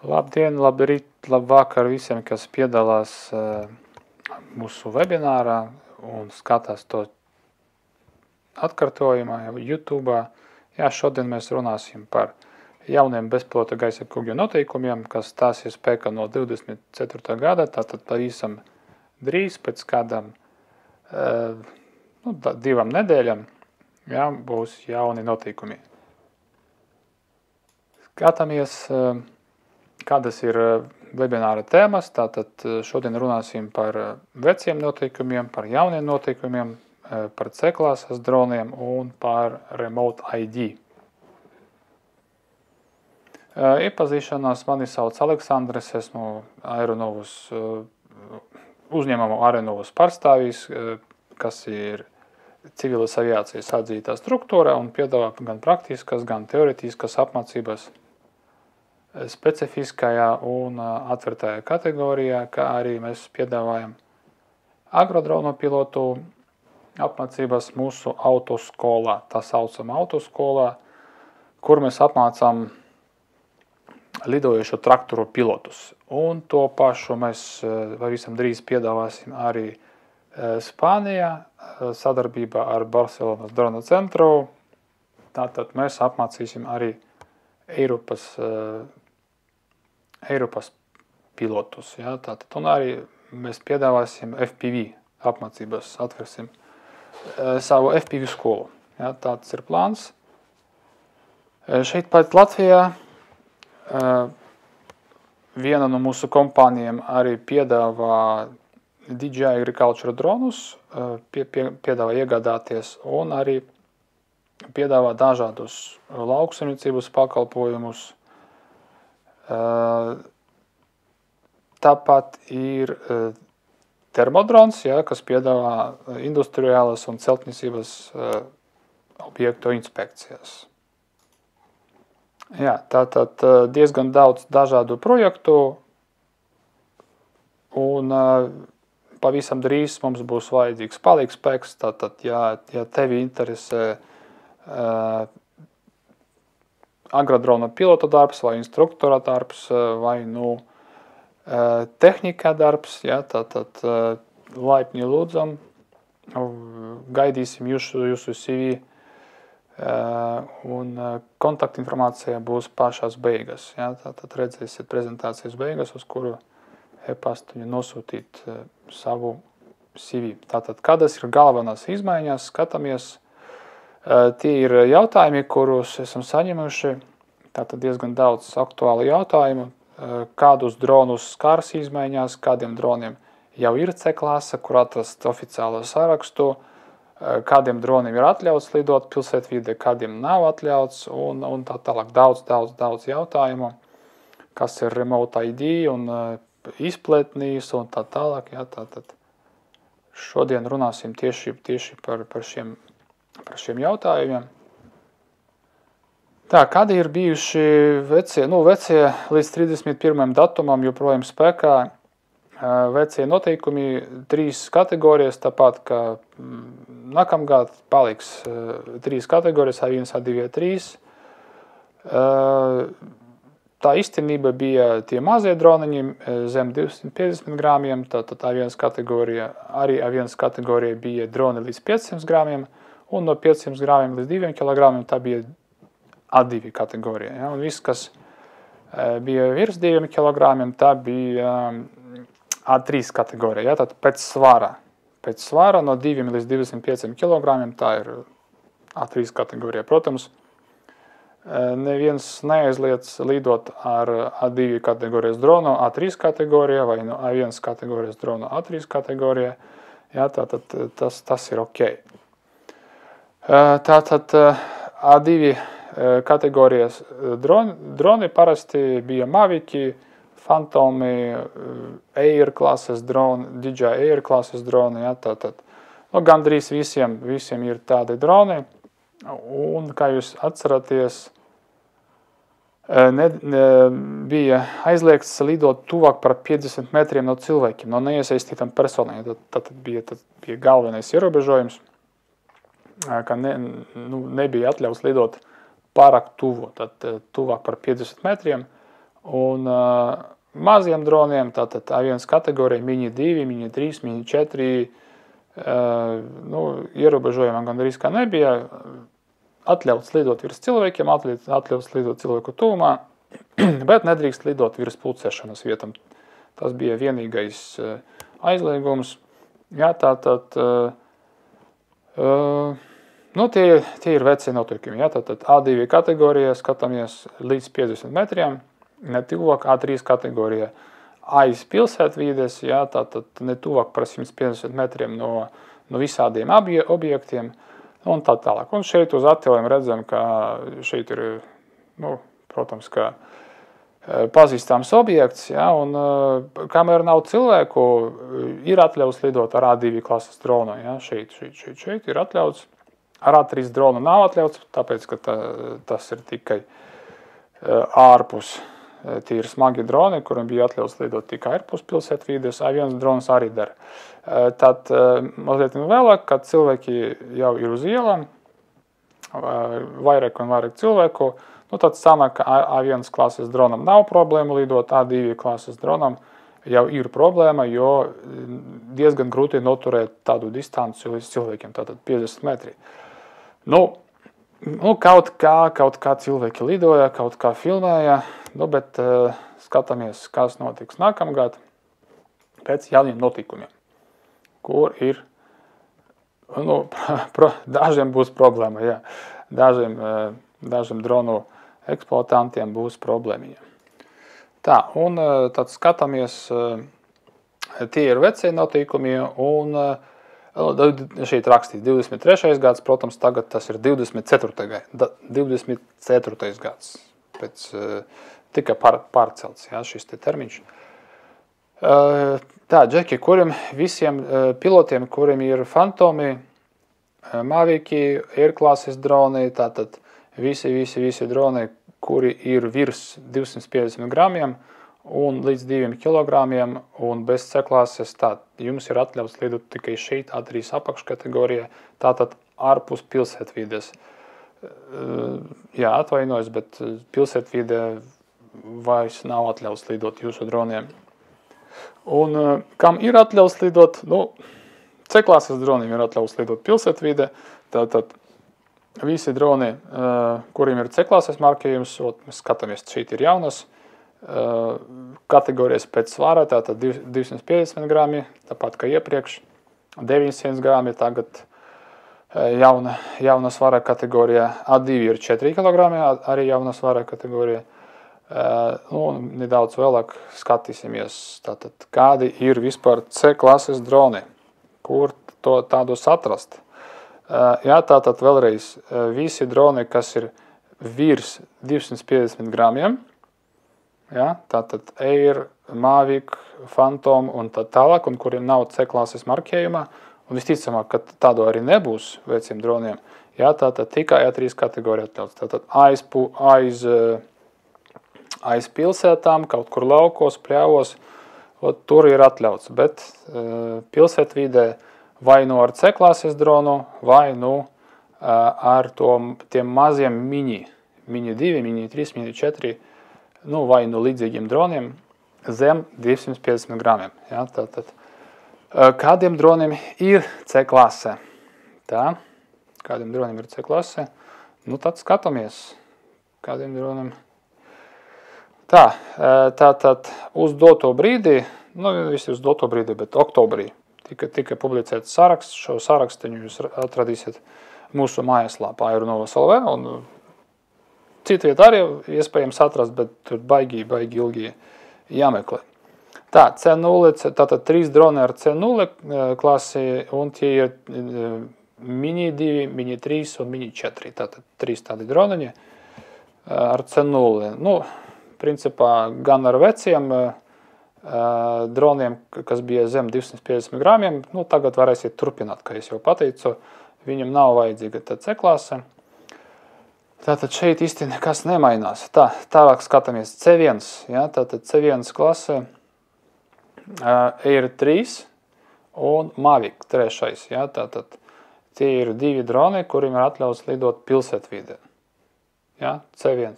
Labdien, labrīt, labvakar visiem, kas piedalās mūsu webinārā un skatās to atkartojumā, YouTube. Jā, šodien mēs runāsim par jauniem bezpilota gaisa kuģu noteikumiem, kas stāsies spēkā no 24. gada, tātad pavisam drīz pēc kādam 2 nedēļām, jā, būs jauni noteikumi. Skatāmies, kādas ir webināra tēmas, tātad šodien runāsim par veciem noteikumiem, par jauniem noteikumiem, par C-klases droniem un par Remote ID. Iepazīšanās, mani sauc Aleksandrs, esmu Aeronovus uzņēmumu Aeronovus pārstāvis, kas ir civilas aviācijas atzītā struktūra un piedāvā gan praktiskas, gan teoretiskas apmācības specifiskajā un atvērtajā kategorijā, kā arī mēs piedāvājam agrodronu pilotu apmācības mūsu autoskolā, tā saucamā autoskolā, kur mēs apmācām lidojošo traktoru pilotus. Un to pašu mēs pavisam drīz piedāvāsim arī Spānijā, sadarbībā ar Barcelonas drona centru. Tātad mēs apmācīsim arī Eiropas pilotus. Ja? Tātad, un arī mēs piedāvāsim FPV apmācības, atversim savu FPV skolu. Ja? Tāds ir plāns. Šeit pat Latvijā viena no mūsu kompānijām arī piedāvā DJI Agriculture dronus, piedāvā iegādāties un arī piedāvā dažādus lauksaimniecības pakalpojumus. Tāpat ir termodrons, ja, kas piedāvā industriālas un celtniecības objektu inspekcijas. Jā, tātad diezgan daudz dažādu projektu un pavisam drīz mums būs vajadzīgs palīgspēks. Tātad, ja tevi interesē agrodrona pilota darbs vai instruktora darbs vai tehnikā darbs, ja, tātad laipni lūdzam, gaidīsim jūsu CV un kontaktinformācija būs pašās beigas. Ja, tātad redzēsiet prezentācijas beigas, uz kuru e-pastu nosūtīt savu CV. Tātad, kādas ir galvenās izmaiņas, skatāmies. Tie ir jautājumi, kurus esam saņemuši. Tātad diezgan daudz aktuālu jautājumu. Kādus dronus skars izmaiņās, kādiem droniem jau ir C-klase, kur atrast oficiālo sarakstu, kādiem droniem ir atļauts lidot pilsētvidē, kādiem nav atļauts un tā tālāk daudz jautājumu, kas ir Remote ID un izpletnīs un tā tālāk. Ja, tātad šodien runāsim tieši par šiem jautājumiem. Tā, kādi ir bijuši vecie līdz 31. datumam joprojām spēkā vecie noteikumi 3 kategorijas, tāpat kā nākamgad paliks 3 kategorijas, A1, A2, A3. Tā īstenība bija tie mazie droniņi zem 250 gramiem, tātad A1 kategorija, arī A1 kategorija bija droni līdz 500 gramiem, un no 500 gramiem līdz 2 kilogramiem tā bija A2 kategorija. Ja? Un viss, kas bija virs 2 kilogramiem, tā bija A3 kategorija. Ja? Tātad pēc svara no 2 līdz 25 kilogramiem tā ir A3 kategorija. Protams, neviens neaizliedz lidot ar A2 kategorijas dronu A3 kategorijā vai no A1 kategorijas dronu A3 kategorijā. Ja? Tātad tas ir ok. Tātad A2 kategorijas droni parasti bija Maviki, Phantomi, Air klases droni, DJI Air klases droni. Ja, tātad, gandrīz visiem ir tādi droni. Un, kā jūs atceraties, bija aizliegts lidot tuvāk par 50 metriem no cilvēkiem, no neiesaistītām personām. Tad bija galvenais ierobežojums, ka nebija atļauts lidot pārāk tuvu, tad tuvāk par 50 metriem, Un maziem droniem, tātad A1 kategorija, Mini 2, Mini 3, Mini 4, ierobežojumā gandrīz kā nebija. Atļauts lidot virs cilvēkiem, atļauts lidot cilvēku tuvumā, bet nedrīkst lidot virs pulcēšanas vietam. Tas bija vienīgais aizliegums. Jā, tātad, tie ir veci notikumi. Jā, tātad A2 kategorijā skatāmies līdz 50 metriem, ne tuvāk A3 kategorijā aiz pilsētvides, jā, tātad ne tuvāk par 150 metriem no visādiem objektiem un tā tālāk. Un šeit uz attēliem redzam, ka šeit ir, protams, ka pazīstams objekts, jā, un kamēr nav cilvēku, ir atļauts lidot ar A2 klases dronu, jā, šeit ir atļauts. Ar A3 dronu nav atļauts, tāpēc, ka tas ir tikai ārpus. Tie ir smagi droni, kuriem bija atļauts lidot tikai ārpus pilsētvides, A1 drons arī dara. Tad mazliet vēlāk, kad cilvēki jau ir uz ielām, vairāk un vairāk cilvēku, tad sanāk, ka A1 klases dronam nav problēma lidot, A2 klases dronam jau ir problēma, jo diezgan grūti noturēt tādu distanci līdz cilvēkiem, tātad 50 metri. Kaut kā cilvēki lidoja, kaut kā filmēja, bet skatāmies, kas notiks nākamgad pēc jauniem notikumiem, kur ir, dažiem būs problēma, jā, dažiem dronu eksploatantiem būs problēmiņa. Tā, un tad skatāmies, tie ir vecie notikumi, un šeit rakstīt 23. gads, protams, tagad tas ir 24. gads, pēc tika pārcelts, jā, šis te termiņš. Tā, džeki, visiem pilotiem, kuriem ir Fantomi, Maviki, Air klases droni, tātad visi droni, kuri ir virs 250 gramiem un līdz 2 kilogramiem un bez C klases, jums ir atļauts lidot tikai šeit A3 apakškategorijā, tātad ārpus pilsētvides. Jā, atvainojos, bet pilsētvide vairs nav atļauts lidot jūsu droniem. Un kam ir atļauts lidot? C klases droniem ir atļauts lidot pilsētvide, tātad visi droni, kuriem ir C klases markējums, mēs skatāmies, šeit ir jaunas kategorijas pēc svara, tātad 250 grami, tāpat kā iepriekš, 900 grami, tagad jauna svara kategorija, A2 ir 4 kg, arī jauna svara kategorija. Nedaudz vēlāk skatīsimies, tātad, kādi ir vispār C klases droni, kur tādus atrast. Jā, tātad vēlreiz, visi droni, kas ir virs 250 gramiem, jā, tātad Air, Mavic, Phantom un tā tālāk, un kuriem nav C klases markējumā, un visticamāk, ka tādu arī nebūs veciem droniem, jā, tātad tikai A3 kategorija atļauts, tātad aiz pilsētām, kaut kur laukos, pļāvos, tur ir atļauts, bet pilsētvidē vai ar C klases dronu, vai ar tiem maziem Mini 2, Mini 3, Mini 4, vai līdzīgiem droniem zem 250 gramiem. Ja, tātad, kādiem droniem ir C klase? Tā, kādiem droniem ir C klase? Tad skatāmies, kādiem droniem. Tātad uz doto brīdi, visi uz doto brīdi, bet oktobrī tika publicēts saraksts. Šo sarakstiņu jūs atradīsiet mūsu mājaslapā Aeronovas.lv, un citviet arī iespējams atrast, bet tur baigi ilgi jāmeklē. Tā, C0, tātad 3 droni ar C0 klasi, un tie ir Mini 2, Mini 3 un Mini 4. Tātad 3 tādi droniņi ar C0. Principā gan ar veciem droniem, kas bija zem 250 gramiem, tagad varēsiet turpināt, kā es jau pateicu, viņam nav vajadzīga tā C klase. Tātad šeit īsti nekas nemainās. Tālāk skatāmies C1, ja, tātad C1 klase Air 3 un Mavic 3. Ja, tātad tie ir 2 droni, kuriem ir atļauts lidot pilsētvidē. Ja, C1.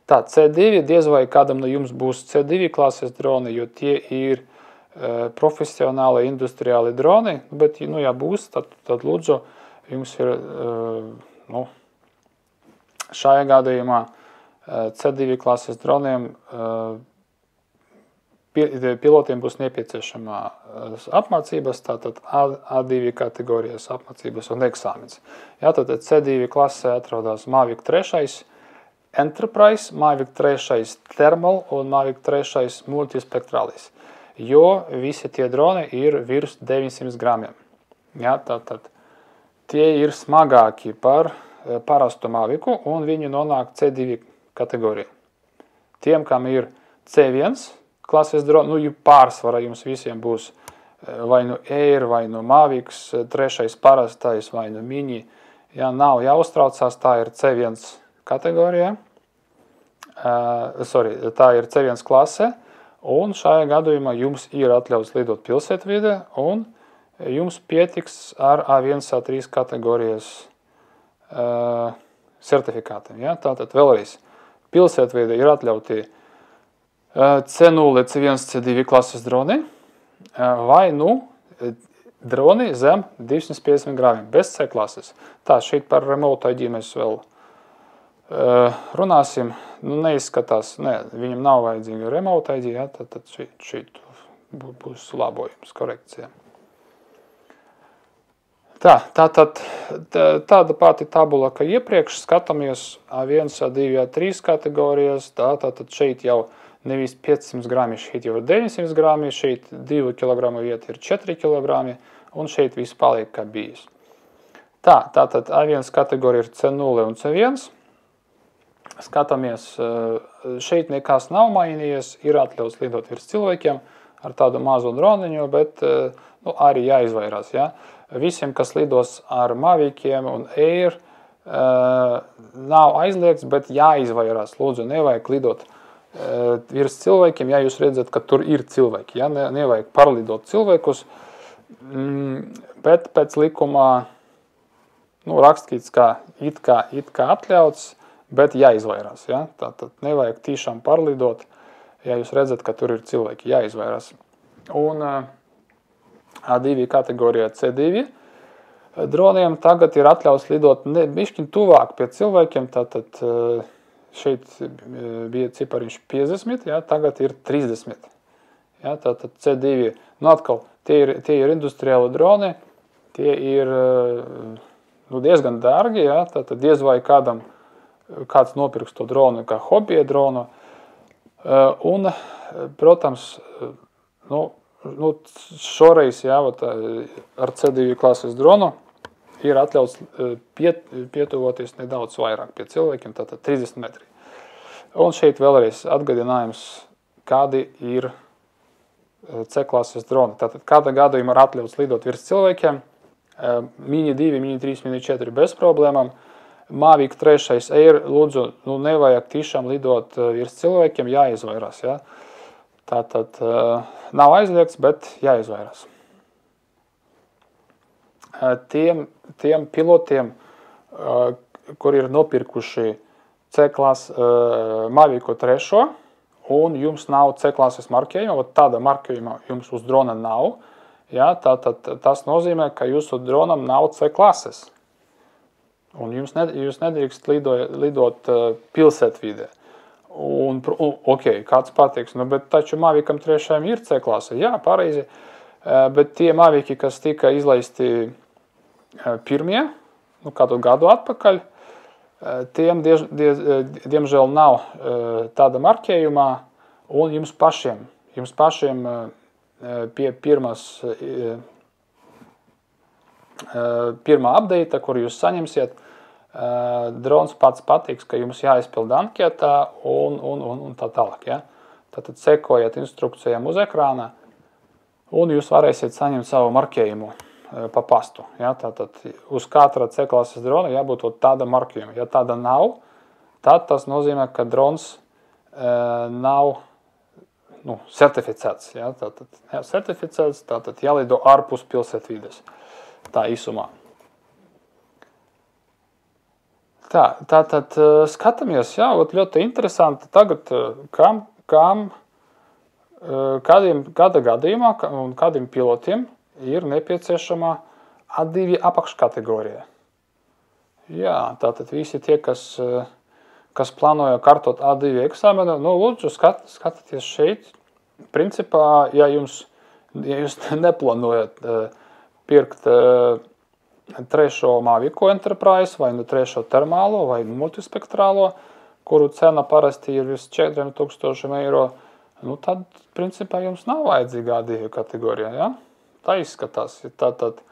Tā, C2 diez vai kādam no jums būs C2 klases droni, jo tie ir profesionāli, industriāli droni, bet, ja būs, tad lūdzu, jums ir, šajā gadījumā C2 klases droniem pilotiem būs nepieciešama apmācības, tātad A2 kategorijas apmācības un eksāmens. Tātad C2 klasē atrodas Mavic 3, Enterprise, Mavic 3 Thermal un Mavic 3 Multispectralis, jo visi tie droni ir virs 900 gramiem. Tātad tie ir smagāki par parastu Mavicu un viņi nonāk C2 kategorijā. Tiem, kam ir C1 klases droni, pārsvarā jums visiem būs vai nu Air, vai nu Mavics, 3 parastais, vai nu Mini. Nav jāuztraucās, tā ir C1 kategorijā. Tā ir C1 klase, un šajā gadījumā jums ir atļauts lidot pilsētvidē, un jums pietiks ar A1, A3 kategorijas certifikātiem. Tātad vēlreiz, pilsētvidē ir atļauti C0, C1, C2 klases droni, vai droni zem 250 gramiem, bez C klases. Tā, šeit par remote ID mēs vēl runāsim. Neizskatās, viņam nav vajadzīga remote ID, tad šeit būs labojums, korekcija. Tāda pati tabula, ka iepriekš skatāmies A1, A2, A3 kategorijas, tātad šeit jau nevis 500 grami, šeit jau ir 900 grami, šeit 2 kg vieta ir 4 kg, un šeit viss paliek kā bijis. Tātad A1 kategorija ir C0 un C1. Skatāmies, šeit nekas nav mainījies, ir atļauts lidot virs cilvēkiem ar tādu mazu droniņu, bet arī jāizvairās. Visiem, kas lidos ar Maviciem un Air, nav aizliegts, bet jāizvairās. Lūdzu, nevajag lidot virs cilvēkiem, ja jūs redzat, ka tur ir cilvēki. Nevajag parlidot cilvēkus, bet pēc likumā rakstīts, ka it kā atļauts, bet jāizvairās. Tātad nevajag tiešām parlidot, ja jūs redzat, ka tur ir cilvēki. Jāizvairās. Un A2 kategorijā C2 droniem tagad ir atļauts lidot bišķiņ tuvāk pie cilvēkiem. Tātad šeit bija cipariņš 50, tagad ir 30. Tātad C2, atkal, tie ir industriāli droni, tie ir diezgan dārgi, tātad diez vai kāds nopirks to dronu kā hobija dronu. Un, protams, šoreiz ar C2 klases dronu ir atļauts pietuvoties nedaudz vairāk pie cilvēkiem, tātad 30 metri. Un šeit vēlreiz atgādinājums, kādi ir C klases droni. Tātad kādā gadījumā ir atļauts lidot virs cilvēkiem, Mini 2, Mini 3, Mini 4 bez problēmām. Mavic 3 Air, lūdzu, nevajag tiešām lidot virs cilvēkiem, jāizvairās. Tātad nav aizliegts, bet jāizvairās. Tiem pilotiem, kur ir nopirkuši C klases Mavicu 3, un jums nav C klases markējuma, tāda markējuma jums uz drona nav, tātad tas nozīmē, ka jūsu dronam nav C klases. Un jūs nedrīkst lidot pilsētvidē. Un, kāds pateiks, bet taču Mavicam 3 ir C klase. Jā, pareizi, bet tie Mavici, kas tika izlaisti pirmie, kādu gadu atpakaļ, tiem diemžēl nav tāda markējumā, un jums pašiem pie pirmā update, kur jūs saņemsiet, drons pats pateiks, ka jums jāizpilda anketā un tā tālāk. Tātad sekojiet instrukcijām uz ekrāna, un jūs varēsiet saņemt savu markējumu pa pastu. Tātad uz katra C klases drona jābūt tāda markējuma. Ja tāda nav, tad tas nozīmē, ka drons nav certificēts. Tātad jālido ārpus pilsētvides. Tā īsumā. Tātad skatāmies, jā, ļoti interesanti tagad, kādiem gadījumā un kādiem pilotiem ir nepieciešama A2 apakškategorija. Jā, tātad visi tie, kas plānoja kārtot A2 eksāmenu, lūdzu skatieties šeit. Principā, ja jūs neplānojat pirkt trešo Mavico Enterprise vai trešo termālo vai multispektrālo, kuru cena parasti ir virs 4000 eiro, tad, principā, jums nav vajadzīga A2 kategorija, ja? Tā izskatās. Tātad,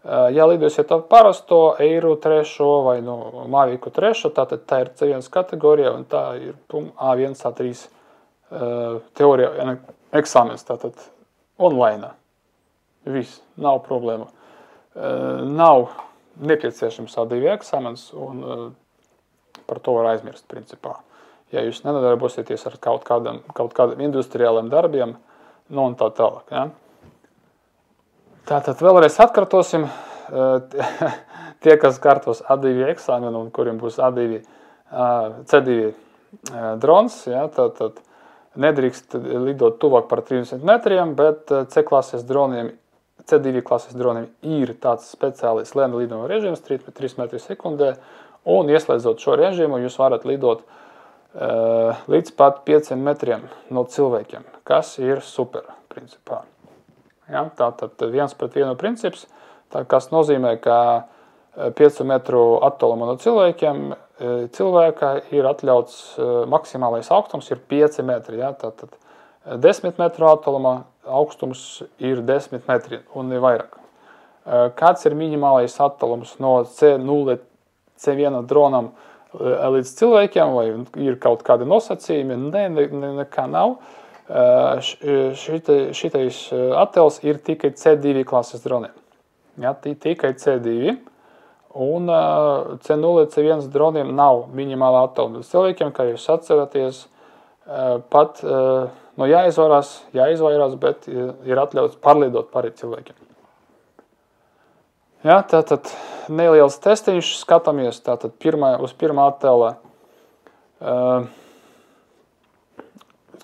ja lidosiet ar parasto Eiro trešo vai Mavico trešo, tātad tā ir C1 kategorija un tā ir A1, A3 teorija eksāmens, tātad online. Viss, nav problēma. Nav nepieciešams A2 eksāmens un par to var aizmirst, principā. Ja jūs nenodarbosieties ar kaut kādiem industriāliem darbiem, un tā tālāk. Ja? Tātad vēlreiz atkārtosim, tie, kas kārtos A2 eksāmenu un kuriem būs C2 drons, ja, tātad nedrīkst lidot tuvāk par 300 metriem, bet C2 klases droniem ir tāds speciālis lēna lidojuma režīms, 3 metri sekundē, un ieslēdzot šo režīmu, jūs varat lidot līdz pat 5 metriem no cilvēkiem, kas ir super, principā. Ja, tātad 1:1 princips, kas nozīmē, ka 5 metru attālumā no cilvēka ir atļauts maksimālais augstums ir 5 metri. Ja, tātad 10 metru attālumā augstums ir 10 metri un ne vairāk. Kāds ir minimālais attālums no C0, C1 dronam līdz cilvēkiem, vai ir kaut kādi nosacījumi? Nekā nav. Šitais attēls ir tikai C2 klases droniem. Ja, tikai C2. Un C0, C1 droniem nav minimāla attāluma līdz cilvēkiem, kā jūs atceraties. Pat jāizvairās, bet ir atļauts pārlidot pāri cilvēkiem. Ja, tātad neliels testiņš, skatāmies tātad uz pirmā attēlā.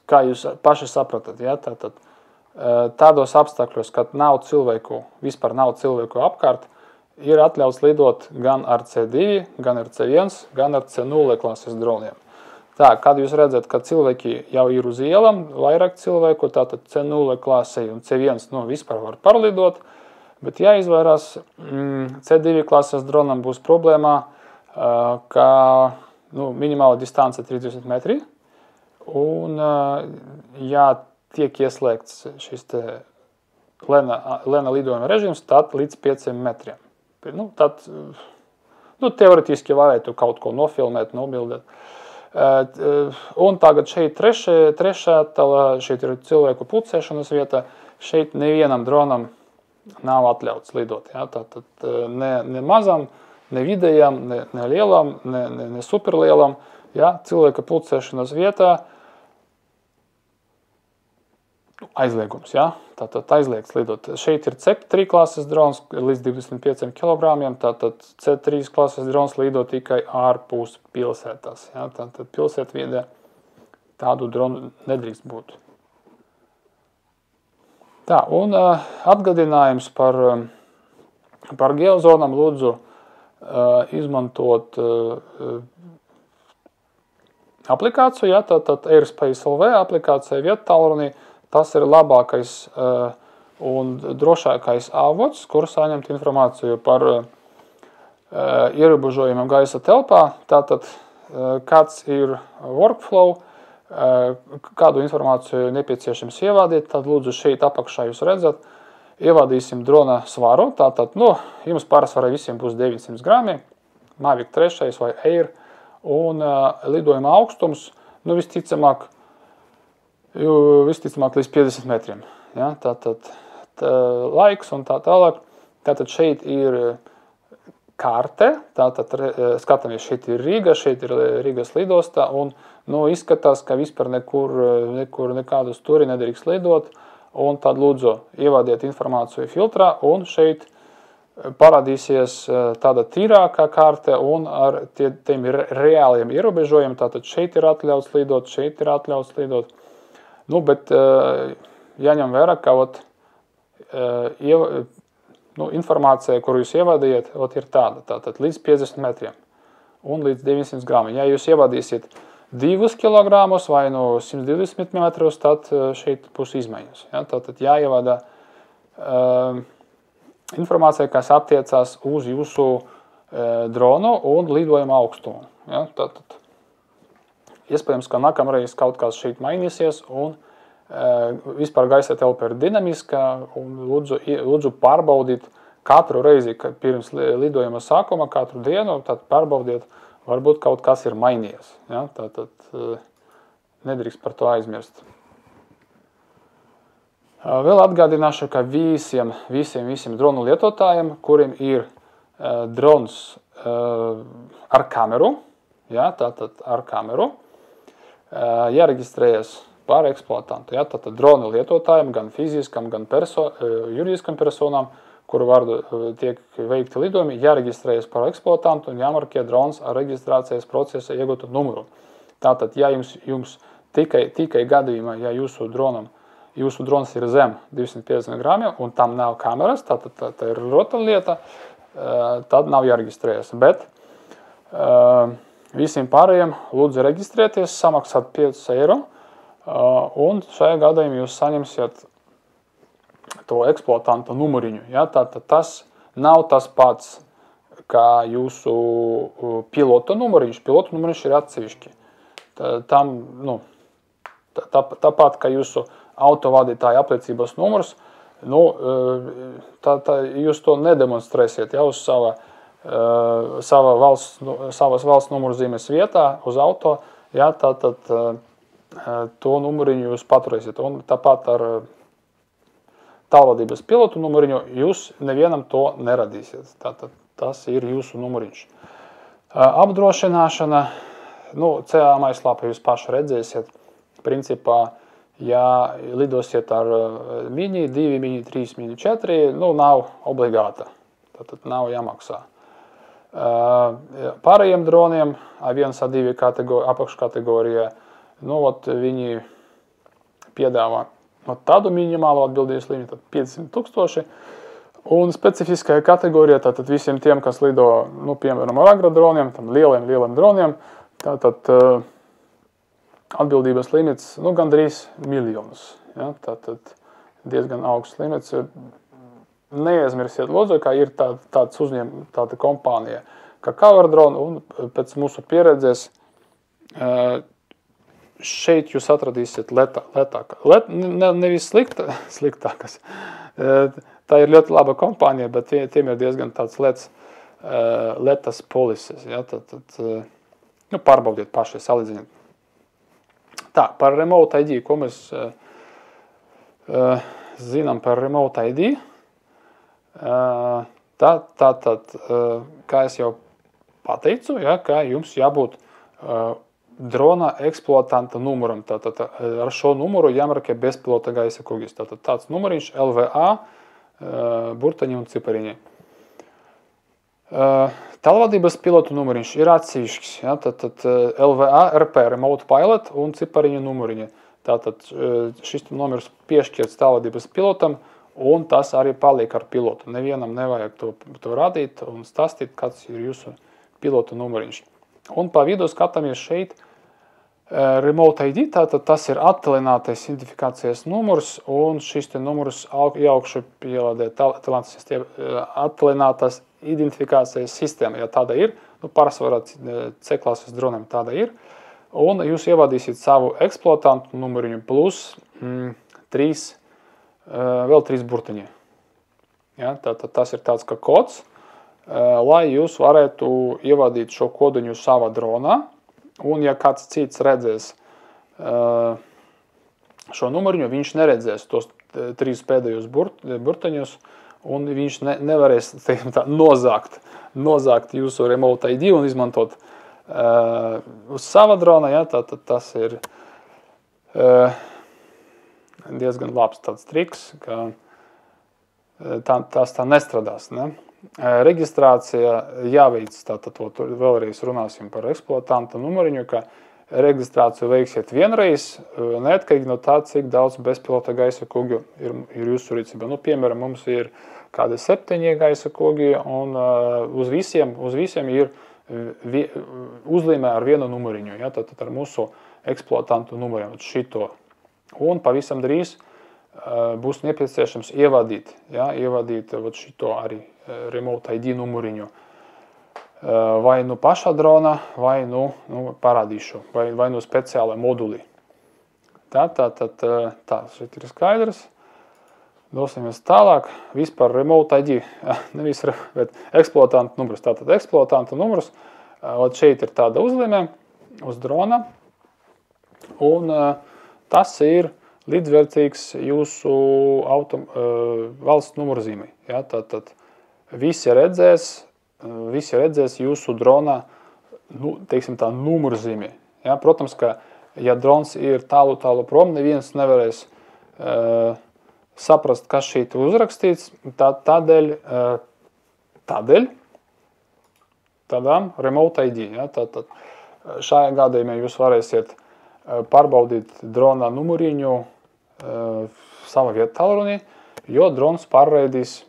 Kā jūs paši sapratat, ja, tātad tādos apstākļos, kad vispār nav cilvēku apkārt, ir atļauts lidot gan ar C2, gan ar C1, gan ar C0 klases droniem. Kad jūs redzat, ka cilvēki jau ir uz ielam, vairāk cilvēku, tātad C0 klasei un C1 vispār var pārlidot, bet jāizvairās, C2 klases dronam būs problēmā, ka minimāla distance 30 metri, un, ja tiek ieslēgts šis lēna lidojuma režīms, tad līdz 5 metriem. Tad, teoretiski varētu kaut ko nofilmēt, nobildēt. Un tagad šeit trešā attēlā, šeit ir cilvēku pulcēšanas vieta, šeit nevienam dronam nav atļauts lidot. Ja? Tātad ne mazam, ne vidējam, ne lielam, ne superlielam, ja? Cilvēka pulcēšanas vietā aizliegums, ja? Tātad aizliegts lidot. Šeit ir C3 klases drons līdz 25 kilogramiem, tātad C3 klases drons lido tikai ārpus pilsētās. Ja? Tātad pilsētvidē tādu dronu nedrīkst būt. Un atgādinājums par geozonām lūdzu izmantot aplikāciju, ja? Tātad Airspace LV aplikācija viettālrunī. Tas ir labākais un drošākais avots, kur saņemt informāciju par ierobežojumiem gaisa telpā. Tātad, kāds ir workflow, kādu informāciju nepieciešams ievādīt, tad lūdzu šeit apakšā jūs redzat, ievādīsim drona svaru. Tātad, jums pārsvarā visiem būs 900 grami, Mavic 3 vai Air, un lidojuma augstums, visticamāk līdz 50 metriem. Ja? Tātad laiks un tā tālāk. Tātad šeit ir karte, tātad skatāmies, šeit ir Rīga, šeit ir Rīgas lidostā, un izskatās, ka vispār nekur nekādus turi nedrīkst lidot, un tad lūdzu ievādiet informāciju filtrā, un šeit parādīsies tāda tīrākā karte un ar tiem reāliem ierobežojumiem. Tātad šeit ir atļauts lidot, šeit ir atļauts lidot. Nu, bet jāņem vērā, ka informācija, kuru jūs ievadījat, ir tāda. Tātad līdz 50 metriem un līdz 900 grāmiem. Ja jūs ievadīsiet 2 kilogramus vai no 120 metrus, tad šeit būs izmaiņas. Ja? Tātad jāievada informācija, kas attiecās uz jūsu dronu un lidojuma augstumu. Ja? Tātad iespējams, ka nākamreiz kaut kas šeit mainīsies un vispār gaisa telpa ir dinamiska un lūdzu pārbaudīt katru reizi, pirms lidojuma sākuma, katru dienu, tad pārbaudiet, varbūt kaut kas ir mainījies. Ja? Tātad nedrīkst par to aizmirst. Vēl atgādināšu, ka visiem dronu lietotājiem, kuriem ir drons ar kameru, ja, tātad ar kameru, jāreģistrējas par eksploatantu. Ja, tātad dronu lietotājiem, gan fiziskam, gan juridiskam personām, kuru vārdu tiek veikti lidojumi, jāreģistrējas par eksploatantu un jāmarkē drons ar reģistrācijas procesa iegūtu numuru. Tātad, ja jums tikai gadījumā, ja jūsu drons ir zem 250 grāmiem un tam nav kameras, tātad tā ir rotaļlieta, tad nav jāreģistrējas. Bet visiem pārējiem lūdzu reģistrēties, samaksāt 5 eiro, un šajā gadījumā jūs saņemsiet to eksploatanta numuriņu. Ja? Tātad tas nav tas pats, kā jūsu pilota numuriņš. Pilota numuriņš ir atsevišķi. Tam, tāpat, kā jūsu autovadītāja apliecības numurs, jūs to nedemonstrēsiet ja, uz savas valsts numurzīmes vietā, uz auto, ja, tātad to numuriņu jūs paturēsiet. Un tāpat ar tālvadības pilotu numuriņu jūs nevienam to neradīsiet. Tātad tas ir jūsu numuriņš. Apdrošināšana, CA mājaslapā jūs paši redzēsiet. Principā, ja lidosiet ar Mini 2, Mini 3, Mini 4, nav obligāta. Tātad nav jāmaksā. Pārējiem droniem, A1, A2 apakškategorijā, viņi piedāvā tādu minimālo atbildības līmeni, tad 500 000, un specifiskajā kategorijā, tātad visiem tiem, kas lido, piemēram, ar agrodroniem, tam lieliem droniem, tātad atbildības limits, gandrīz miljonus. Ja? Tātad diezgan augsts limits. Neaizmirsiet, lūdzu, ka ir tāda kompānija, kā Coverdrone, un pēc mūsu pieredzes šeit jūs atradīsiet letākas. Nevis sliktākas. Tā ir ļoti laba kompānija, bet tiem ir diezgan tāds letas polises. Ja? Tad pārbaudiet paši, salīdziniet. Tā, par Remote ID, ko mēs zinām par Remote ID. Tātad, kā es jau pateicu, ja, ka jums jābūt drona eksploatanta numuram. Tātad ar šo numuru jāmarkē bezpilota gaisa kugis. Tātad tāds numuriņš LVA, burtaņi un cipariņi. Tālvadības pilotu numuriņš ir atsevišķs. Ja? Tātad LVA, RP, Remote Pilot un cipariņu numuriņi. Tātad šis numurs piešķirts tālvadības pilotam un tas arī paliek ar pilotu. Nevienam nevajag to radīt un stāstīt, kāds ir jūsu pilotu numuriņš. Un pa vidu skatāmies šeit Remote ID, tātad tas ir attālinātais identifikācijas numurs, un šis te numurs ieaugšu pielādē attālinātās identifikācijas sistēma, ja tāda ir, pārsvarā C-klases droniem tāda ir, un jūs ievadīsiet savu eksploatantu numuriņu plus vēl 3 burtiņi. Ja, tātad tas ir tāds kā kods, lai jūs varētu ievadīt šo koduņu savā dronā, un ja kāds cits redzēs šo numuriņu, viņš neredzēs tos 3 pēdējos burtiņus, un viņš nevarēs nozākt jūsu Remote ID un izmantot uz sava drona. Ja, tātad tas ir diezgan labs tāds triks, ka tas tā nestrādās. Ne? reģistrācija jāveic, tātad vēlreiz runāsim par eksploatanta numuriņu, ka reģistrāciju veiksiet vienreiz, neatkarīgi no tā, cik daudz bezpilota gaisa kuģu ir jūsu rīcībā. Nu, piemēram, mums ir kādi 7 gaisa kuģi, un uz visiem ir uzlīmē ar vienu numuriņu, ja, tātad ar mūsu eksploatantu numuriņu, šito. Un pavisam drīz būs nepieciešams ievadīt šito arī Remote ID numuriņu. Vai nu pašā drona, vai nu parādīšu, vai nu speciālai moduli. Tā, šeit ir skaidrs. Dosimies tālāk. Vispār Remote ID, nevis, bet eksploatanta numurs. Tātad eksploatanta numurs, šeit ir tāda uzlīme uz drona, un tas ir līdzvērtīgs jūsu valsts numurzīmei. Ja, tātad visi redzēs jūsu drona, teiksim tā, numurzīmei. Ja, protams, ka, ja drons ir tālu prom, neviens nevarēs saprast, kas šeit uzrakstīts, tādām Remote ID. Ja, tātad šajā gadījumā jūs varēsiet pārbaudīt drona numuriņu sava viettālrunī, jo drons pārraidīs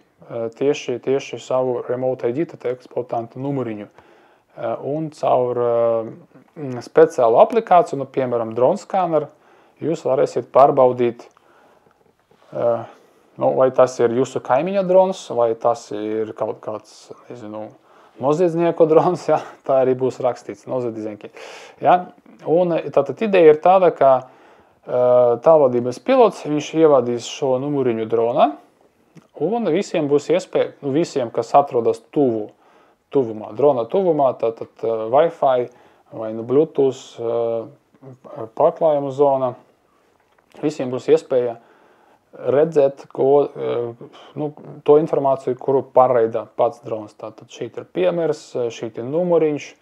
tieši savu Remote ID, tad eksploatanta numuriņu. Un caur speciālu aplikāciju, piemēram, drone scanner, jūs varēsiet pārbaudīt, vai tas ir jūsu kaimiņa drons, vai tas ir kaut kāds, noziedznieku drons, ja, tā arī būs rakstīts, noziedznieki. Ja. Un tātad ideja ir tāda, ka tālvadības pilots, viņš ievadīs šo numuriņu dronā, un visiem būs iespēja, visiem, kas atrodas tuvumā, drona tuvumā, tātad Wi-Fi vai Bluetooth pārklājuma zona, visiem būs iespēja redzēt to informāciju, kuru pārraida pats drons. Tātad šeit ir piemērs, šeit ir numuriņš,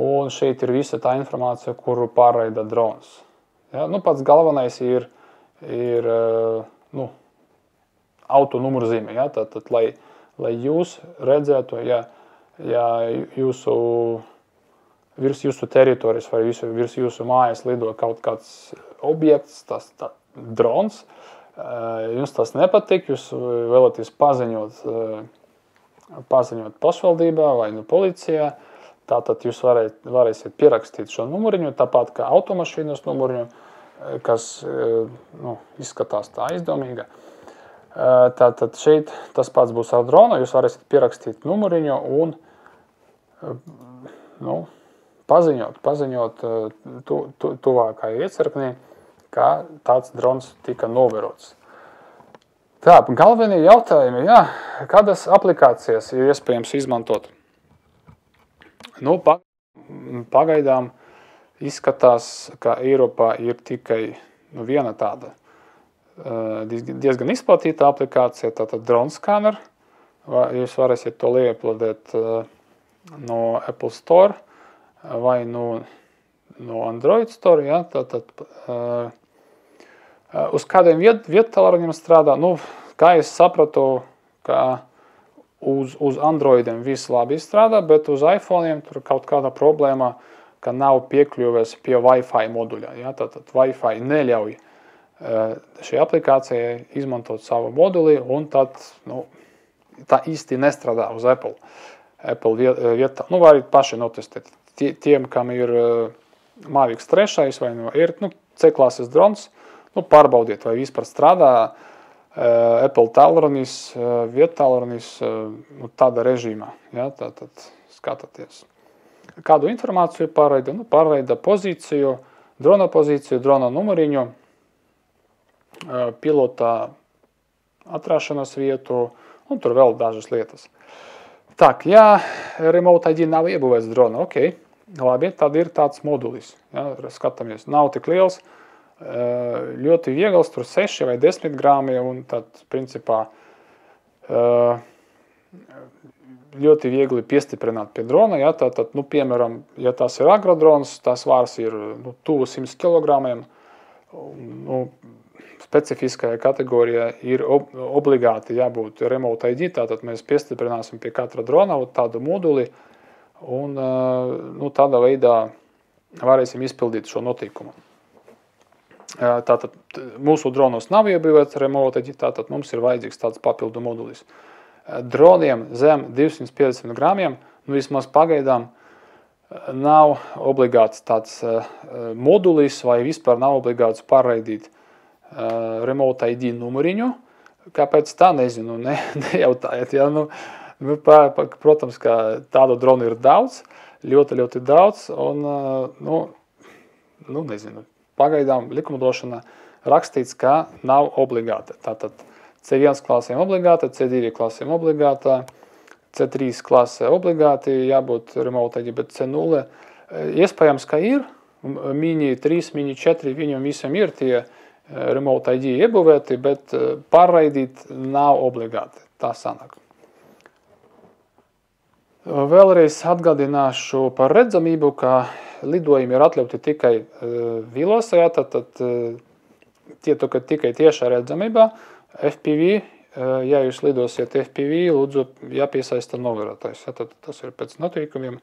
un šeit ir visa tā informācija, kuru pārraida drons. Ja, pats galvenais ir auto numurzīme. Ja, tātad, lai jūs redzētu, ja virs jūsu teritorijas vai virs jūsu mājas lido kaut kāds objekts, tas drons, jums tas nepatīk, jūs vēlaties paziņot pašvaldībā vai policijā, tātad jūs varēsiet pierakstīt šo numuriņu, tāpat kā automašīnas numuriņu, kas izskatās tā aizdomīga. Tātad šeit tas pats būs ar dronu, jūs varēsiet pierakstīt numuriņu un paziņot tuvākajai iecirknī, ka tāds drons tika novērots. Tā, galvenie jautājumi, kādas aplikācijas ir iespējams izmantot? Pagaidām izskatās, ka Eiropā ir tikai viena tāda diezgan izplatīta aplikācija, tātad drone scanner. Jūs varēsiet to liepladēt no Apple Store vai no Android Store. Ja, tātad, uz kādiem viettālruņiem strādā, kā es sapratu, ka uz Androidiem viss labi strādā, bet uz iPhoneiem tur kaut kāda problēma, ka nav piekļuves pie Wi-Fi moduļa. Ja? Tātad Wi-Fi neļauj šī aplikācija izmantot savu moduli, un tad tā īsti nestrādā uz Apple vietā. Var paši notestēt. Tiem, kam ir Mavic 3 vai ir C-klases drons, pārbaudiet, vai vispār strādā Apple tālrunis, viettālrunis tāda režīmā. Ja, tātad skatāties. Kādu informāciju pārraida? Pārraida pozīciju, drona numuriņu, pilota atrašanās vietu, un tur vēl dažas lietas. Tak, ja Remote ID nav iebūvēts drona, ok, labi, tad ir tāds modulis. Ja, skatāmies, nav tik liels, ļoti viegls, tur 6 vai 10 grāmi, un tad, principā, ļoti viegli piestiprināt pie drona. Ja, tātad, piemēram, ja tas ir agrodrons, tas svārs ir tuvu 100 kilogramiem, specifiskajā kategorijā ir obligāti jābūt remote ID, tātad mēs piestiprināsim pie katra drona tādu moduli, un tādā veidā varēsim izpildīt šo noteikumu. Tātad mūsu dronos nav iebūvēts remote ID, tātad mums ir vajadzīgs tāds papildu modulis. Droniem zem 250 gramiem, vismaz pagaidām, nav obligāts tāds modulis vai vispār nav obligāts pārraidīt remote ID numuriņu. Kāpēc tā, nezinu, nejautājiet. Ja? Protams, ka tādu dronu ir daudz, ļoti daudz, un, nezinu, pagaidām likumdošana rakstīts, ka nav obligāta. Tātad C1 klasēm obligāta, C2 klasēm obligāta, C3 klasē obligāti jābūt remote ID, bet C0 iespējams, ka ir, Mini 3, Mini 4, viņam visam ir tie remote ID iebūvēti, bet pārraidīt nav obligāti. Tā sanāk. Vēlreiz atgādināšu par redzamību, ka lidojumi ir atļauti tikai vilos, tad tie tikai tiešā redzamībā. FPV, ja jūs lidosiet FPV, lūdzu jāpiesaista novērotājs. Tad tas ir pēc noteikumiem.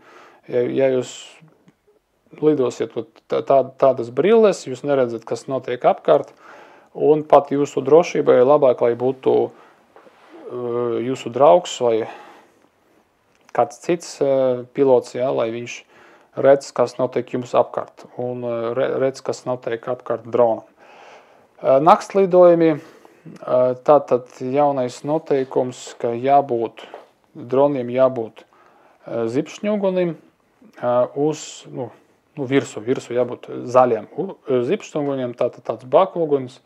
Ja jūs lidosiet tādas brilles, jūs neredzat, kas notiek apkārt, un pat jūsu drošībai labāk, lai būtu jūsu draugs vai kāds cits pilots, lai viņš redz, kas notiek jums apkārt, un redz, kas notiek apkārt dronam. Naktslidojumi, tātad jaunais noteikums, ka droniem jābūt zipšņugunim uz, virsū jābūt zaļiem zipšņuguņiem, tātad tāds bakuguns.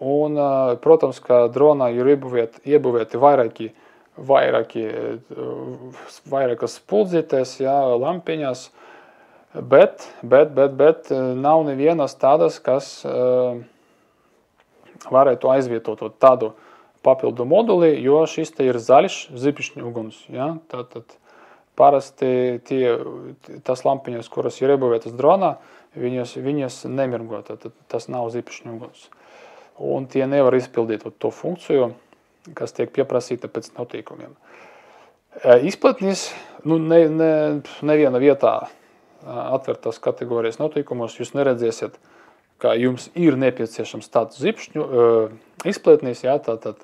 Un, protams, ka dronā ir iebūvēti vairākas spuldzītes, lampiņas, bet nav nevienas tādas, kas varētu aizvietot tādu papildu moduli, jo šis te ir zaļš zipšņuguns. Tātad parasti tas lampiņas, kuras ir iebūvētas dronā, viņas nemirgo, tas nav zipšņuguns. Un tie nevar izpildīt to funkciju, kas tiek pieprasīta pēc noteikumiem. Izplatnis, neviena vietā atvērtās kategorijas noteikumos jūs neredzēsiet, ka jums ir nepieciešams tāds zipšņu izplatnis, tātad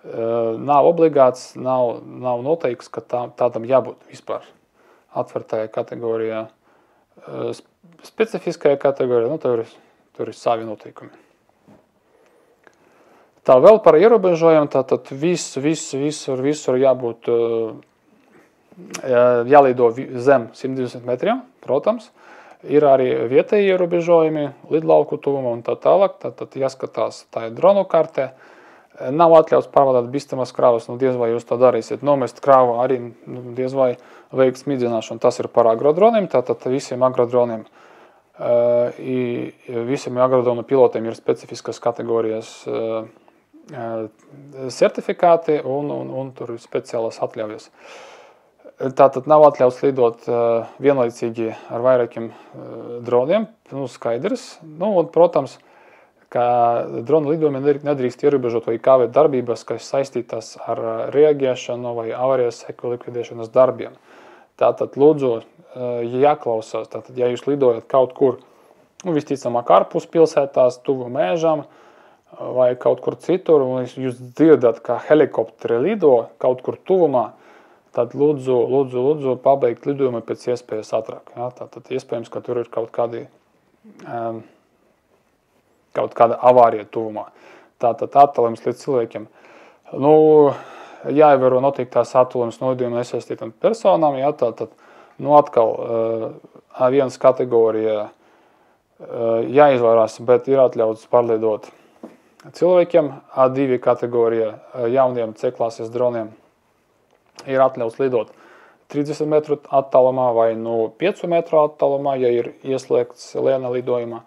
nav obligāts, nav noteikts, ka tādam jābūt vispār atvērtajā kategorijā. Specifiskajā kategorijā, tur ir savi noteikumi. Tā vēl par ierobežojumu, tātad visur jābūt, jālido zem 120 metriem, protams. Ir arī vietēji ierobežojumi, lidlauku tuvumā un tā tālāk, tātad jāskatās tā dronu kartē. Nav atļauts pārvadāt bīstamas krāvas, diez vai jūs to darīsiet. Nomest krāvu arī diez vai veikt smidzināšanu. Tas ir par agrodroniem, tātad visiem agrodroniem. Visiem agrodronu pilotiem ir specifiskas kategorijas certifikāti un tur ir speciālas atļaujas. Tātad nav atļauts lidot vienlaicīgi ar vairākiem droniem, skaidrs. Un, protams, ka drona lidojumi nedrīkst ierobežot vai kavēt darbības, kas saistītas ar reaģēšanu vai avārijas seku likvidēšanas darbiem. Tātad lūdzu jāklausās, tātad ja jūs lidojat kaut kur, visticamāk ārpus pilsētās, tuvu mēžam vai kaut kur citur, un jūs dzirdat, ka helikopteri lido kaut kur tuvumā, tad lūdzu pabeigt lidojumu pēc iespējas ātrāk. Tātad iespējams, ka tur ir kaut kāda avārija tuvumā. Tātad attālums līdz cilvēkiem. Jāievēro noteiktās attālums no lidojuma nesaistītām personām. Tātad, atkal A1 kategorija jāizvairās, bet ir atļauts pārlidot cilvēkiem. A2 kategorija jauniem C klases droniem ir atļauts lidot 30 metru attālumā vai 5 metru attālumā, ja ir ieslēgts lēna lidojuma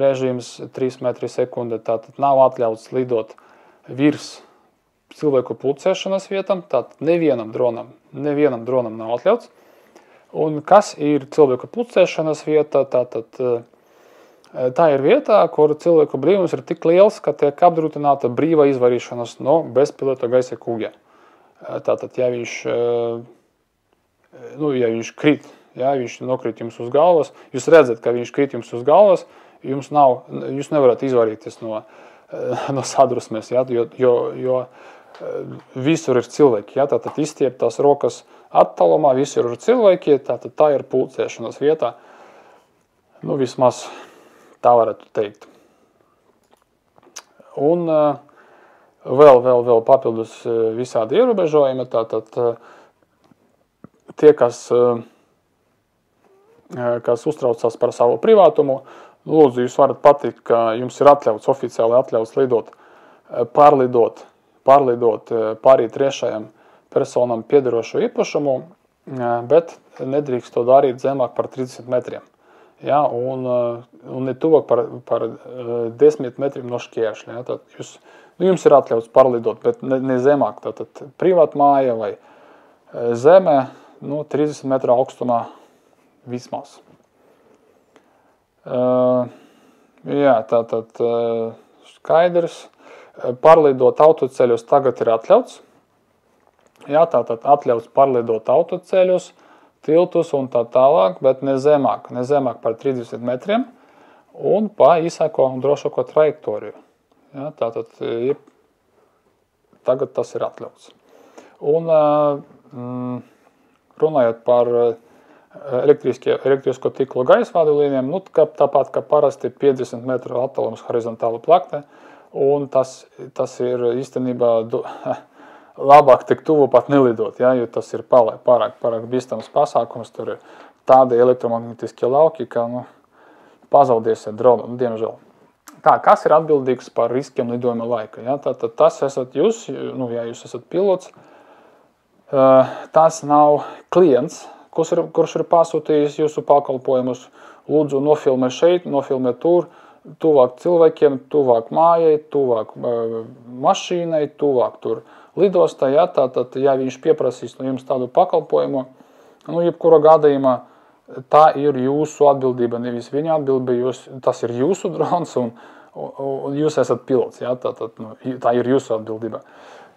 režīms 3 metri sekunde, tātad nav atļauts lidot virs cilvēku pulcēšanas vietam, tātad nevienam dronam nav atļauts. Un kas ir cilvēku pulcēšanas vieta, tātad Tā ir vietā, kur cilvēku brīvums ir tik liels, ka tiek apdrūtināta brīva izvairīšanās no bezpilota gaisa kuģa. Tātad, ja viņš krīt, ja viņš nokrīt jums uz galvas, jūs redzat, ka viņš krīt jums uz galvas, jūs nevarat izvairīties no sadrusmes, ja, jo visur ir cilvēki, ja, tātad izstieptās rokas attālumā, visur ir cilvēki, tātad tā ir pulcēšanās vietā, vismaz tā varētu teikt. Un vēl papildus visādi ierobežojumi, tātad tie, kas uztraucās par savu privātumu, lūdzu, jūs varat pateikt, ka jums ir oficiāli atļauts pārlidot pārī trešajam personam piederošo īpašumu, bet nedrīkst to darīt zemāk par 30 metriem. Ja, un ne tuvāk par 10 metriem no šķēršļa. Ja, jums ir atļauts pārlidot, bet ne zemāk. Tātad privāta māja vai zeme 30 metru augstumā vismaz. Jā, tātad skaidrs. Pārlidot autoceļus tagad ir atļauts. Jā, tātad atļauts pārlidot autoceļus, tiltus un tā tālāk, bet ne zemāk par 30 metriem un pa īsāko un drošāko trajektoriju. Ja, tātad tagad tas ir atļauts. Un runājot par elektrisko tīklu gaisvādu līnijām, tāpat kā parasti 50 metru attālums horizontāla plakne, un tas ir īstenībā labāk tik tuvu pat nelidot, ja, jo tas ir pārāk bīstams pasākums, tur ir tādi elektromagnetiskie lauki, ka pazaudiesiet dronu, diemžēl. Tā, kas ir atbildīgs par riskiem lidojuma laika? Ja? Tātad tas esat jūs, ja jūs esat pilots, tas nav klients, kurš ir pasūtījis jūsu pakalpojumus, lūdzu nofilmē šeit, nofilmē tur, tuvāk cilvēkiem, tuvāk mājai, tuvāk mašīnai, tuvāk tur lidostā, ja, tātad, ja viņš pieprasīs no jums tādu pakalpojumu, jebkura gadījumā, tā ir jūsu atbildība, nevis viņa atbildība, tas ir jūsu drons un jūs esat pilots, ja, tātad, tā ir jūsu atbildība.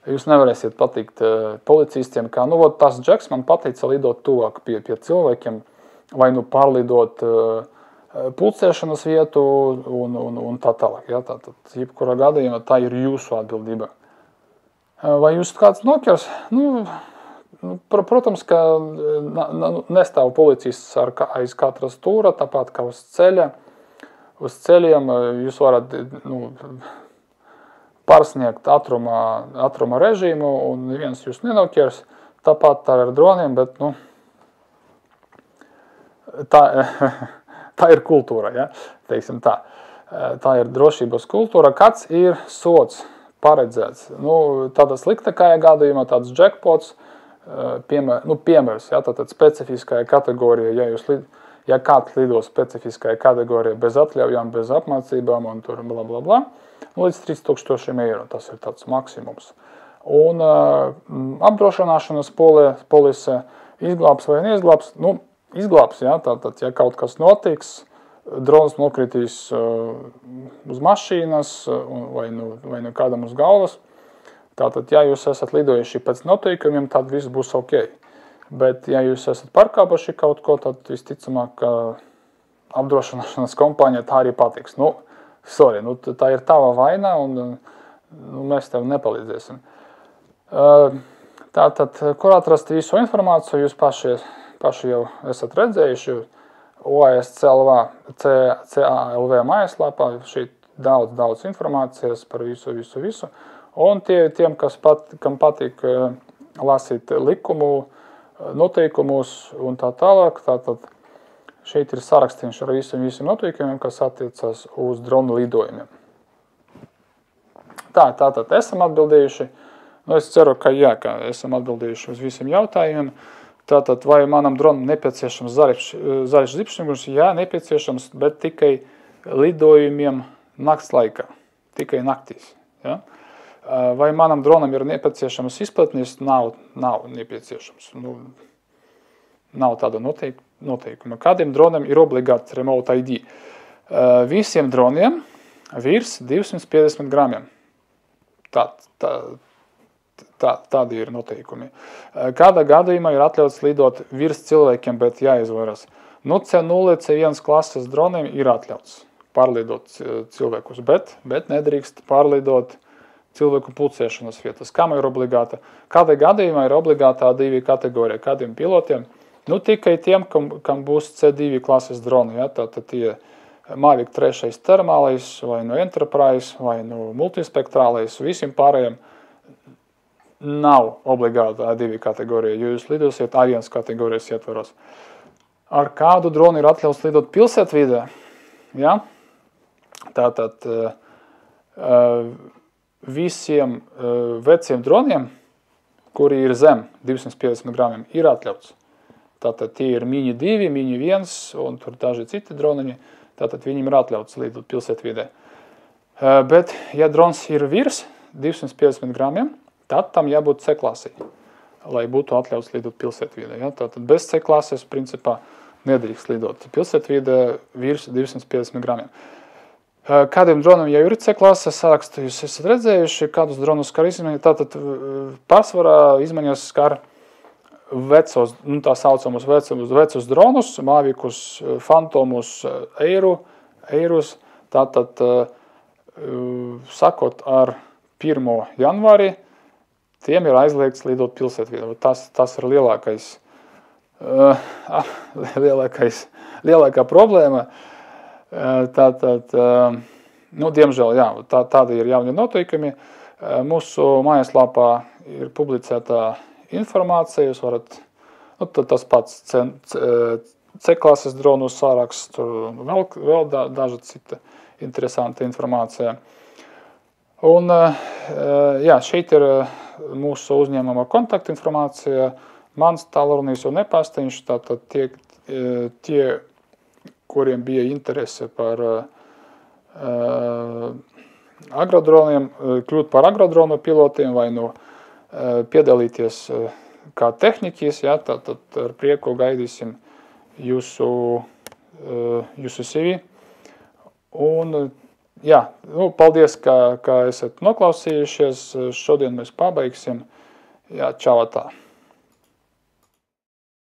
Jūs nevarēsiet pateikt policistiem, ka, tas džeks man pateica lidot tuvāk pie cilvēkiem, vai pārlidot pulcēšanas vietu un tā tālāk, ja, tātad, jebkura gadījumā, tā ir jūsu atbildība. Vai jūs kāds nokers? Protams, ka nestāv policists aiz katra stūra, tāpat kā uz ceļa. Uz ceļiem jūs varat pārsniegt ātruma režīmu un neviens jūs nenokers. Tāpat tā ar droniem, bet tā ir kultūra, ja? Teiksim tā. Tā ir drošības kultūra. Kāds ir sots paredzēts? Tādā sliktākajā gadījumā tāds jackpots, piemērs, ja, tātad specifiskajā kategorijā, ja kāds lido specifiskajā kategorijā bez atļaujām, bez apmācībām un tur blablabla, līdz 3000 eiro, tas ir tāds maksimums. Un apdrošināšanas polise izglābs vai neizglābs, izglābs, ja, tātad, ja kaut kas notiks, drons nokritīs uz mašīnas vai nu kādam uz galvas. Tātad, ja jūs esat lidojuši pēc noteikumiem, tad viss būs ok. Bet, ja jūs esat pārkāpuši kaut ko, tad visticamāk, ka apdrošināšanas kompānija tā arī patiks. Tā ir tava vaina un mēs tev nepalīdzēsim. Tātad, kur atrast visu informāciju, jūs paši jau esat redzējuši. OAS.CALV mājaslapā, šeit daudz informācijas par visu. Un tiem, kam patīk lasīt likumu, noteikumus un tā tālāk, tātad šeit ir sarakstīns ar visiem noteikumiem, kas attiecas uz dronu lidojumiem. Tātad esam atbildējuši, es ceru, ka esam atbildējuši uz visiem jautājumiem. Tātad, vai manam dronam nepieciešams zaļš zipšņogurs? Jā, nepieciešams, bet tikai lidojumiem nakts laikā, tikai naktīs. Ja? Vai manam dronam ir nepieciešams izplatnis? Nav nepieciešams. Nav tāda noteikuma. Kādiem dronam ir obligāts remote ID? Visiem droniem virs 250 gramiem. Tādi ir noteikumi. Kādā gadījumā ir atļauts lidot virs cilvēkiem, bet jāizvairās. No C0, C1 klases droniem ir atļauts pārlidot cilvēkus, bet nedrīkst pārlidot cilvēku pulcēšanas vietas. Kam ir obligāta? Kādā gadījumā ir obligātā 2 kategorija? Kādiem pilotiem? Tikai tiem, kam būs C2 klases droni. Ja? Tātad tie Mavic 3 termālais, vai Enterprise, vai multispektrālais, visiem pārējiem nav obligāta A2 kategorija, jo jūs lidosiet A1 kategorijas ietvaros. Ar kādu dronu ir atļauts lidot pilsētvidē? Ja? Tātad visiem veciem droniem, kuri ir zem 250 gramiem, ir atļauts. Tātad tie ir Mini 2, Mini 1 un tur daži citi droniņi. Tātad viņiem ir atļauts lidot pilsētvidē. Bet, ja drons ir virs 250 gramiem, tad tam jābūt C klasei, lai būtu atļauts lidot pilsētvidē. Ja? Tātad bez C klases, principā, nedrīkst lidot pilsētvidē virs 250 gramiem. Kādiem droniem jau ir C klases sarakstu, jūs esat redzējuši, kādus dronus skar izmaiņas. Tātad pārsvarā izmaiņas skar vecos, tā saucamos vecus dronus, Mavicus, Phantomus, Airus. Tātad, sakot ar 1. janvāri, tiem ir aizliegts lidot pilsētvidē. Tas ir lielākā problēma. Tātad, diemžēl, jā, tādi ir jaunie noteikumi. Mūsu mājaslapā ir publicētā informācija, jūs varat, tas pats C klases dronu saraksts, vēl daža cita interesanta informācija. Un, jā, šeit ir mūsu uzņēmuma kontakta informācija, mans tālrunis un e-pastiņš, tātad tie, kuriem bija interese par agrodroniem, kļūt par agrodronu pilotiem vai piedalīties kā tehniķis, ja, tad ar prieku gaidīsim jūsu CV. Un, jā, paldies, ka esat noklausījušies. Šodien mēs pabeigsim. Jā, čau tā.